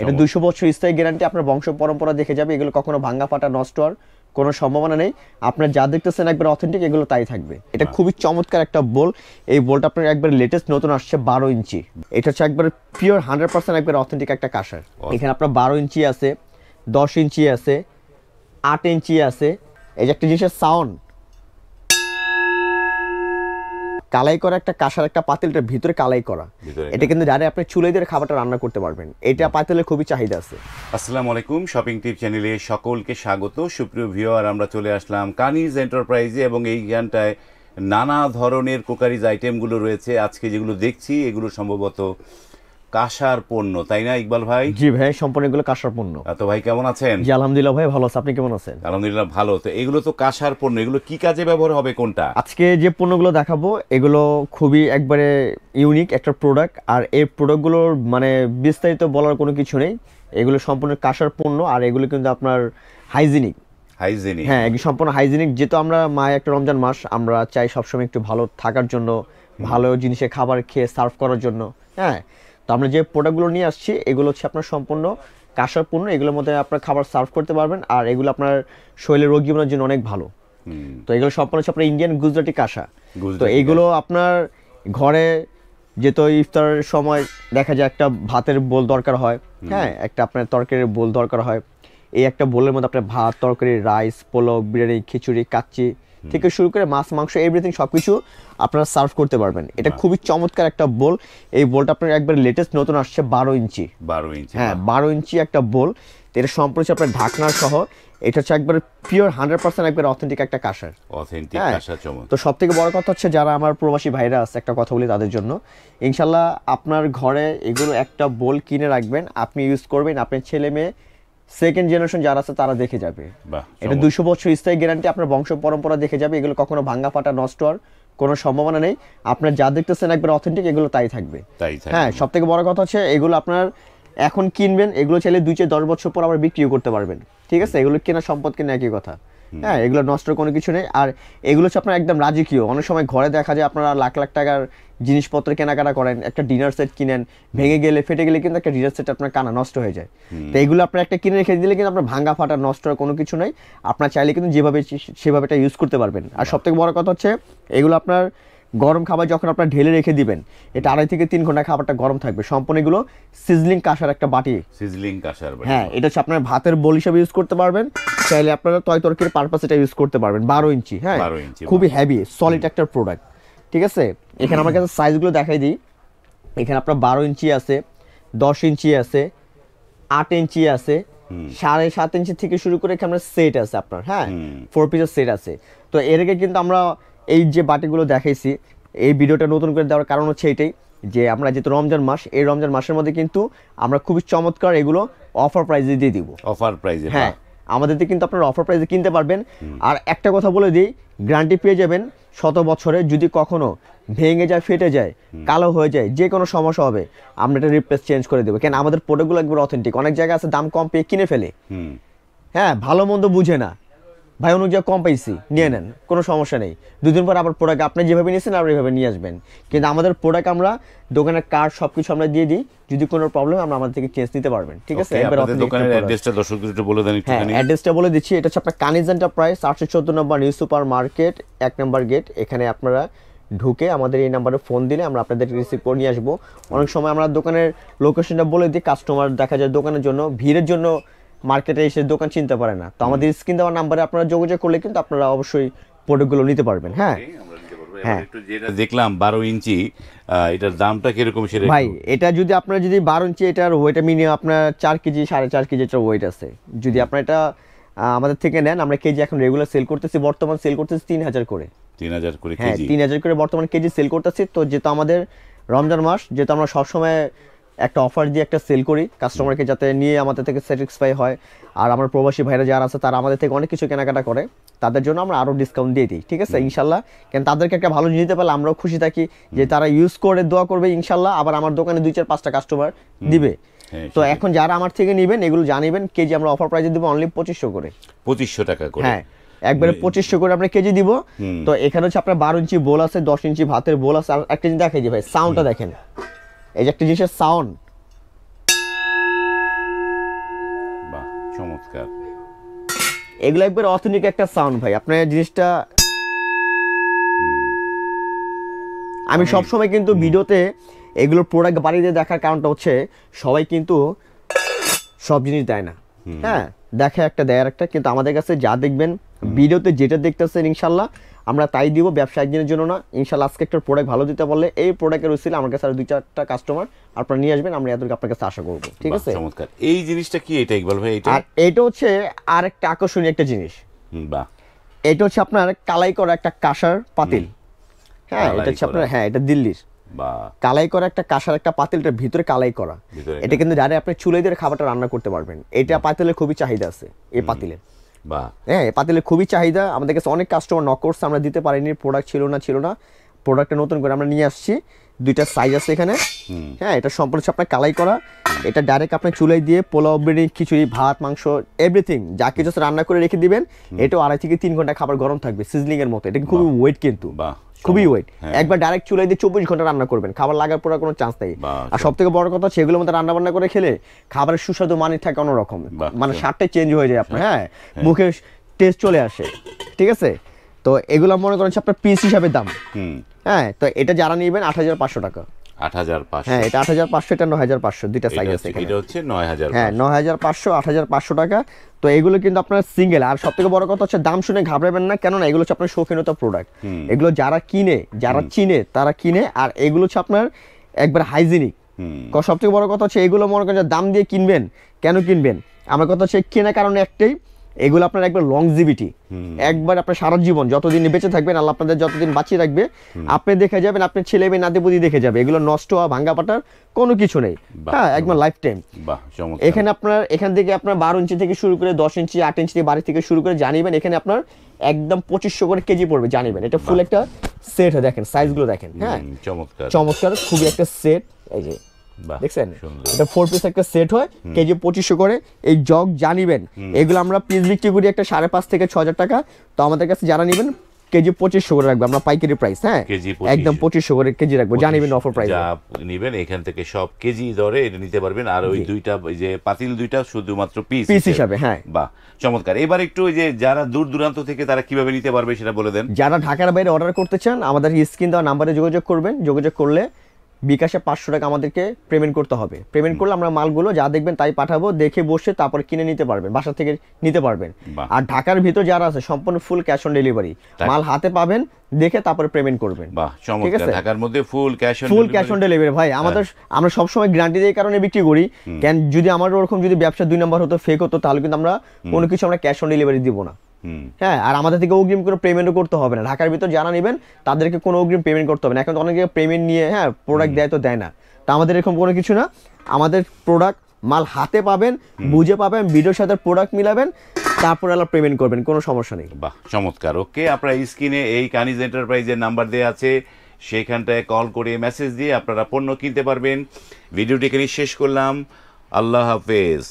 এটা 200 বছর স্থায়ী গ্যারান্টি, আপনার বংশ পরম্পরা দেখে যাবে, এগুলো কখনো ভাঙা ফাটা নষ্ট হওয়ার কোনো সম্ভাবনা নেই। আপনার যা দেখতেছেন একবার অথেন্টিক, এগুলো তাই থাকবে। এটা খুবই চমৎকার একটা বোল। এই বোলটা আপনার একবার লেটেস্ট নতুন আসছে 12 ইঞ্চি। এটা হচ্ছে একবার পিওর 100% একবার অথেন্টিক একটা কাঁসার। এখানে আপনার 12 ইঞ্চি আছে, 10 ইঞ্চি আছে, 8 ইঞ্চি আছে। এই যে একটা জিনিসের সাউন্ড, কালাই করা একটা কাঁসার একটা পাতিলটার ভিতরে কালাই করা, এটা কিন্তু ডাইরেক্ট আপনি চুলায় দিয়ে খাবারটা রান্না করতে পারবেন। এটা পাতিলের খুবই চাহিদা আছে। আসসালামু আলাইকুম, শপিং টিপ চ্যানেলে সকলকে স্বাগত। সুপ্রিয় ভিউয়ার, আমরা চলে আসলাম কানিজ এন্টারপ্রাইজে এবং এই গানটায় নানা ধরনের কুকারিজ আইটেমগুলো রয়েছে। আজকে যেগুলো দেখছি এগুলো সম্ভবত কাঁসার পণ্য, তাই না ইকবাল ভাই? জি ভাই, সম্পূর্ণ এগুলো কাঁসার পণ্য। তো ভাই কেমন আছেন? জি আলহামদুলিল্লাহ ভাই, ভালো আছি। আপনি কেমন আছেন? আলহামদুলিল্লাহ ভালো। তো এগুলো তো কাঁসার পণ্য, এগুলো কি কাজে ব্যবহার হবে কোনটা? আজকে যে পণ্যগুলো দেখাবো এগুলো খুবই একবারে ইউনিক একটা প্রোডাক্ট, আর এই প্রোডাক্টগুলোর মানে বিস্তারিত বলার কোনো কিছু নেই। এগুলো সম্পূর্ণ কাঁসার পণ্য, আর এগুলো কিন্তু আপনার হাইজিনিক। হ্যাঁ, সম্পূর্ণ হাইজিনিক। যেহেতু আমরা একটা রমজান মাস, আমরা চাই সবসময় একটু ভালো থাকার জন্য, ভালো জিনিসের খাবার খেয়ে সার্ভ করার জন্য। হ্যাঁ, তো আমরা যে প্রোডাক্টগুলো নিয়ে আসছি এগুলো হচ্ছে আপনার সম্পূর্ণ কাঁসার পণ্য। এগুলোর মধ্যে আপনার খাবার সার্ভ করতে পারবেন, আর এগুলো আপনার শরীরের রোগ জীবনের জন্য অনেক ভালো। তো এগুলো সম্পূর্ণ হচ্ছে আপনার ইন্ডিয়ান গুজরাটি কাঁসা। তো এইগুলো আপনার ঘরে যেহেতু ইফতারের সময় দেখা যায় একটা ভাতের বোল দরকার হয়, হ্যাঁ, একটা আপনার তরকারির বোল দরকার হয়। এই একটা বোলের মধ্যে আপনার ভাত, তরকারি, রাইস, পোলাও, বিরিয়ানি, খিচুড়ি, কাচ্চি থেকে শুরু করে মাছ, মাংস, এভরিথিং সবকিছু আপনারা সার্ভ করতে পারবেন। এটা খুবই চমৎকার একটা বোল। এই বোলটা আপনার একবার লেটেস্ট নতুন আসছে 12 ইঞ্চি। 12 ইঞ্চি, হ্যাঁ 12 ইঞ্চি একটা বোল। এটা সম্পূর্ণ আপনার ঢাকনা সহ। এটা হচ্ছে একবার পিওর 100% একবার অথেন্টিক একটা কাঁসার। অথেন্টিক কাঁসা। চমৎকার। তো সবথেকে বড় কথা হচ্ছে যারা আমার প্রবাসী ভাইরা আছে, একটা কথা বলি তাদের জন্য, ইনশাল্লাহ আপনার ঘরে এগুলো একটা বোল কিনে রাখবেন, আপনি ইউজ করবেন, আপনার ছেলে মেয়ে সেকেন্ড জেনারেশন যারা আছে তারা দেখে যাবে। এটা 200 বছর স্থায়ী গ্যারান্টি, আপনার বংশ পরম্পরা দেখে যাবে, এগুলো কখনো ভাঙা ফাটা নষ্ট হওয়ার কোনো সম্ভাবনা নেই। আপনার যা দেখতেছেন একবার অথেন্টিক, এগুলো তাই থাকবে। হ্যাঁ, সব থেকে বড় কথা হচ্ছে এগুলো আপনার এখন কিনবেন, এগুলো চাইলে 2-10 বছর পর আবার বিক্রিও করতে পারবেন। ঠিক আছে, এগুলো কেনা সম্পদ কিনা একই কথা। হ্যাঁ, এগুলো নষ্ট কোনো কিছু নেই। আর এগুলো হচ্ছে আপনার একদম রাজকীয়। অনেক সময় ঘরে দেখা যায় আপনারা লাখ লাখ টাকার জিনিসপত্র কেনাকাটা করেন, একটা ডিনার সেট কিনেন, ভেঙে গেলে ফেটে গেলে কিন্তু একটা ডিনার সেট আপনার কানা নষ্ট হয়ে যায়। তো এগুলো আপনার একটা কিনে রেখে দিলে কিন্তু আপনার ভাঙা ফাটা নষ্ট হওয়ার কোনো কিছু নেই। আপনার চাইলে কিন্তু যেভাবে সেভাবে এটা ইউজ করতে পারবেন। আর সব থেকে বড় কথা হচ্ছে এগুলো আপনার গরম খাবার যখন আপনার ঢেলে রেখে দিবেন, এটা 2.5 থেকে 3 ঘন্টা খাবারটা গরম থাকবে। সম্পূর্ণ এগুলো সিজলিং কাঁসার একটা বাটি। সিজলিং কাঁসার বাটি। হ্যাঁ, এটা হচ্ছে আপনার ভাতের বোল হিসেবে ইউজ করতে পারবেন, চাইলে আপনারা তরকারির পারপাস এটা ইউজ করতে পারবেন। 12 ইঞ্চি। হ্যাঁ, খুবই হেভি সলিড একটা প্রোডাক্ট। ঠিক আছে, এখানে আমার কাছে সাইজগুলো দেখাই দিই। এখানে আপনার 12 ইঞ্চি আছে, 10 ইঞ্চি আছে, 8 ইঞ্চি আছে, 7.5 ইঞ্চি থেকে শুরু করে এখানে সেট আছে আপনার। হ্যাঁ, 4 পিসের সেট আছে। তো এর আগে কিন্তু আমরা এই যে বাটিগুলো দেখাইছি, এই ভিডিওটা নতুন করে দেওয়ার কারণ হচ্ছে এটাই যে আমরা যেহেতু রমজান মাস, এই রমজান মাসের মধ্যে কিন্তু আমরা খুবই চমৎকার এগুলো অফার প্রাইসে দিয়ে দিব। অফার প্রাইসে? হ্যাঁ, আমাদের কিন্তু আপনারা অফার প্রাইসে কিনতে পারবেন। আর একটা কথা বলে দিই, গ্যারান্টি পেয়ে যাবেন 100 বছরে। যদি কখনো ভেঙে যায়, ফেটে যায়, কালো হয়ে যায়, যে কোনো সমস্যা হবে, আমরা এটা রিপ্লেস চেঞ্জ করে দেবো। কেন, আমাদের প্রোডাক্টগুলো একবার অথেন্টিক। অনেক জায়গায় আছে দাম কম পেয়ে কিনে ফেলে, হ্যাঁ, ভালো মন্দ বুঝে না, ভাই অনুযায়ী কম পাইছি নিয়ে নেন, কোনো সমস্যা নেই। 2 দিন পর আবার প্রোডাক্ট আপনি যেভাবে নিয়েছেন আর এইভাবে নিয়ে আসবেন। কিন্তু আমাদের প্রোডাক্ট আমরা দোকানের কার্ড সবকিছু আমরা দিয়ে দিই, যদি কোনো প্রবলেম আমরা আমাদের থেকে চেঞ্জ নিতে পারবেন। ঠিক আছে, আপনাদের দোকানের অ্যাড্রেসটা দর্শকদের একটু বলে দেন। হ্যাঁ, অ্যাড্রেসটা বলে দিচ্ছি। এটা হচ্ছে আপনার কানিজ এন্টারপ্রাইজ, 814 নম্বর নিউ সুপার মার্কেট, 1 নম্বর গেট। এখানে আপনারা ঢুকে আমাদের এই নাম্বারে ফোন দিলে আমরা আপনাদের রিসিভ করে নিয়ে আসবো। অনেক সময় আমরা দোকানের লোকেশনটা বলে দিই, কাস্টমার দেখা যায় দোকানের জন্য ভিড়ের জন্য মার্কেটে এসে দোকান চিনতে পারে না। তো আমাদের স্ক্রিন দেওয়ার নাম্বারে আপনারা যোগাযোগ করলে কিন্তু আপনারা অবশ্যই প্রোডাক্টগুলো নিতে পারবেন। হ্যাঁ, একটু যেটা দেখলাম 12 ইঞ্চি, এটার দামটা কিরকম সেটা ভাই? এটা যদি আপনারা 12 ইঞ্চি, এটার ওয়েট মিনিমাম আপনার 4 কেজি 4.5 কেজি এটার ওয়েট আছে। যদি আপনারা এটা আমাদের থেকে নেন, আমরা কেজি এখন রেগুলার সেল করতেছি, বর্তমান সেল করতেছি 3000 করে। 3000 করে হ্যাঁ, কেজি? 3000 করে বর্তমান কেজি সেল করতেছি। তো যেহেতু আমাদের রমজান মাস, যেহেতু আমরা সবসময় একটা অফার দিয়ে একটা সেল করি কাস্টমারকে, যাতে নিয়ে আমাদের থেকে স্যাটিসফাই হয়। আর আমার প্রবাসী ভাইরা যারা আছে তারা আমাদের থেকে অনেক কিছু কেনাকাটা করে, তাদের জন্য আমরা আরও ডিসকাউন্ট দিয়ে দিই। ঠিক আছে, ইনশাল্লাহ। কেন, তাদেরকে একটা ভালো জিনিস দিতে পারলে আমরাও খুশি থাকি যে তারা ইউজ করে দোয়া করবে, ইনশাল্লাহ আবার আমার দোকানে 2-4-5টা কাস্টমার দিবে। তো এখন যারা আমার থেকে নেবেন এগুলো জানিবেন, কেজি আমরা অফার প্রাইসে দিব অনলি 2500 করে। 2500 টাকা করে? হ্যাঁ, একবারে 2500 করে আমরা কেজি দিব। তো এখানে হচ্ছে আপনার 12 ইঞ্চি বোল আছে, 10 ইঞ্চি ভাতের বোল আছে। আর একটা জিনিস দেখাই যে ভাই, সাউন্ডটা দেখেন। এই যে একটা জিনিসের সাউন্ড, চমৎকার। এগুলো একবার অথেন্টিক একটা সাউন্ড ভাই, আপনার জিনিসটা আমি সবসময় কিন্তু ভিডিওতে এগুলোর প্রোডাক্ট বাড়িতে দেখার কারণটা হচ্ছে সবাই কিন্তু সব জিনিস দেয় না, হ্যাঁ দেখে একটা দেয় আর একটা, কিন্তু আমাদের কাছে যা দেখবেন ভিডিওতে যেটা দেখতেছেন ইনশাল্লাহ আমরা তাই দিব, ব্যবসা একদিনের জন্য না। ইনশাল্লাহ আজকে একটা প্রোডাক্ট ভালো দিতে পারলে এই প্রোডাক্টের উচিলে আমার কাছে আর 2-4টা কাস্টমার আপনারা নিয়ে আসবেন, আমরা এতটুকু আপনার কাছে আশা করবো, ঠিক আছে? চমৎকার। এই জিনিসটা কি এটা ইকবাল ভাই? এটা আর এটা হচ্ছে আর একটা আকর্ষণীয় একটা জিনিস, বাহ, এটা হচ্ছে আপনার কালাই করা একটা কাঁসার পাতিল, হ্যাঁ এটা হচ্ছে আপনার, হ্যাঁ এটা দিল্লির কালাই করা একটা কাঁসার একটা পাতিল, এটার ভিতরে কালাই করা, এটা কিন্তু ডাইরেক্ট আপনি চুলায় দিয়ে খাবারটা রান্না করতে পারবেন। এটা পাতিলের খুবই চাহিদা আছে, এই পাতিলের, হ্যাঁ এই পাতিলের খুবই চাহিদা। আমাদের কাছে অনেক কাস্টমার নক করছে, আমরা দিতে পারিনি, প্রোডাক্ট ছিল না, প্রোডাক্টটা নতুন করে আমরা নিয়ে আসছি, 2টা সাইজ আছে এখানে, হ্যাঁ এটা সম্পূর্ণ হচ্ছে আপনার কালাই করা। এটা ডাইরেক্ট আপনি চুলায় দিয়ে পোলাও, বিরিয়ানি, খিচুড়ি, ভাত, মাংস এভরিথিং যা কিছু রান্না করে রেখে দিবেন, এটাও 2.5 থেকে 3 ঘন্টা খাবার গরম থাকবে সিজলিং এর মতো। এটা খুবই ওয়েট, কিন্তু খুবই ওয়েট, একবার ডাইরেক্ট চুলায় দিয়ে 24 ঘন্টা রান্না করবেন, খাবার লাগার পর কোনো চান্স নেই। আর সব থেকে বড় কথা হচ্ছে এগুলোর মধ্যে রান্না বান্না করে খেলে খাবারের সুস্বাদু মানে থাকে অন্যরকম, মানে স্বাদটাই চেঞ্জ হয়ে যায় আপনার, হ্যাঁ মুখে টেস্ট চলে আসে, ঠিক আছে? তো এগুলো মনে করেন আপনার পিস হিসাবে দাম, হ্যাঁ তো এটা যারা নেবেন 8,500 টাকা, 8,500, হ্যাঁ এটা 8,500, এটা 9,500, 2টা সাইজ আছে এখানে, এটা হচ্ছে 9,000, হ্যাঁ 9,500, 8,500 টাকা। তো এগুলো কিন্তু আপনার সিঙ্গেল। আর সবথেকে বড় কথা হচ্ছে দাম শুনে ঘাবড়াবেন না, কেননা এগুলো হচ্ছে আপনার শৌখিনতা প্রোডাক্ট, এগুলো যারা কিনে, যারা চিনে তারা কিনে, আর এগুলো হচ্ছে আপনার একবার হাইজিনিক। সবথেকে বড় কথা হচ্ছে এগুলো মনে করেন দাম দিয়ে কিনবেন, কেন কিনবেন? আমার কথা হচ্ছে কেনার কারণে একটাই, এগুলো আপনার একবার লংজিভিটি, একবার আপনার সারা জীবন যতদিন বেঁচে থাকবেন আল্লাহ আপনাদের যতদিন বাঁচিয়ে রাখবে, আপনি দেখে যাবেন, আপনার ছেলে মেয়ে নাতিপুতি দেখে যাবে, এগুলো নষ্ট হওয়া ভাঙ্গা পাটার কোনো কিছু নেই, হ্যাঁ একবার লাইফ টাইম। এখানে আপনার এখান থেকে আপনার 12 ইঞ্চি থেকে শুরু করে 10 ইঞ্চি, 8 ইঞ্চি বাড়ি থেকে শুরু করে জানিবেন, এখানে আপনার একদম 2500 করে কেজি পড়বে, জানিবেন। এটা ফুল একটা সেট হয়, দেখেন সাইজগুলো দেখেন, হ্যাঁ চমৎকার খুবই একটা সেট, এই যে দেখছেন এটা 4 পিস একটা সেট হয়, কেজি 2500 করে। এই জগ জানিবেন এগুলো আমরা পিস বিক্রি করি একটা 5,500 থেকে 6,000 টাকা, তো আমাদের কাছে যারা নেবেন কেজি 2500 করে রাখবো আমরা পাইকারি প্রাইস, হ্যাঁ একদম 2500 করে কেজি রাখবো, জানিবেন অফার প্রাইস যা নেবেন এখান থেকে সব কেজি দরে এটা নিতে পারবেন। আর ওই দুইটা যে পাতিল দুইটা শুধুমাত্র পিস হিসাবে, হ্যাঁ বাহ চমৎকার। এবার একটু ওই যে যারা দূর দূরান্ত থেকে তারা কিভাবে নিতে পারবে সেটা বলে দেন। যারা ঢাকার বাইরে অর্ডার করতে চান আমাদের স্ক্রিন দেওয়া নাম্বারে যোগাযোগ করবেন, যোগাযোগ করলে বিকাশে 500 টাকা আমাদেরকে পেমেন্ট করতে হবে। পেমেন্ট করলে আমরা মালগুলো যা দেখবেন তাই পাঠাবো, দেখে বসে তারপর কিনে নিতে পারবেন, বাসা থেকে নিতে পারবেন। আর ঢাকার ভিতর যারা আছে সম্পূর্ণ ফুল ক্যাশ অন ডেলিভারি, মাল হাতে পাবেন, দেখে তারপরে পেমেন্ট করবেন। বাহ চমৎকার, ঢাকার মধ্যে ফুল ক্যাশ অন ডেলিভারি ভাই। আমরা সব সময় গ্যারান্টি দিয়ে কারণে বিক্রি করি, কেন যদি আমার ওরকম যদি ব্যবসা 2 নাম্বার হতো, ফেক হতো, তাহলে কিন্তু আমরা কোনো কিছু আমরা ক্যাশ অন ডেলিভারি দিব না, হ্যাঁ। আর আমাদের থেকে অগ্রিম কোনো পেমেন্টও করতে হবে না, ঢাকার ভিতর যারা নেবেন তাদেরকে কোনো অগ্রিম পেমেন্ট করতে হবে না। এখন তো অনেকে পেমেন্ট নিয়ে হ্যাঁ প্রোডাক্ট দেয় তো দেয় না, তা আমাদের এরকম কোনো কিছু না। আমাদের প্রোডাক্ট মাল হাতে পাবেন, বুঝে পাবেন, ভিডিওর সাথে প্রোডাক্ট মিলাবেন, তারপর আলাদা পেমেন্ট করবেন, কোনো সমস্যা নেই। বাহ চমৎকার। ওকে, আপনারা স্ক্রিনে এই কানিজ এন্টারপ্রাইজের নাম্বার দেওয়া আছে, সেইখানটায় কল করে মেসেজ দিয়ে আপনারা পণ্য কিনতে পারবেন। ভিডিওটি এখানে শেষ করলাম, আল্লাহ হাফেজ।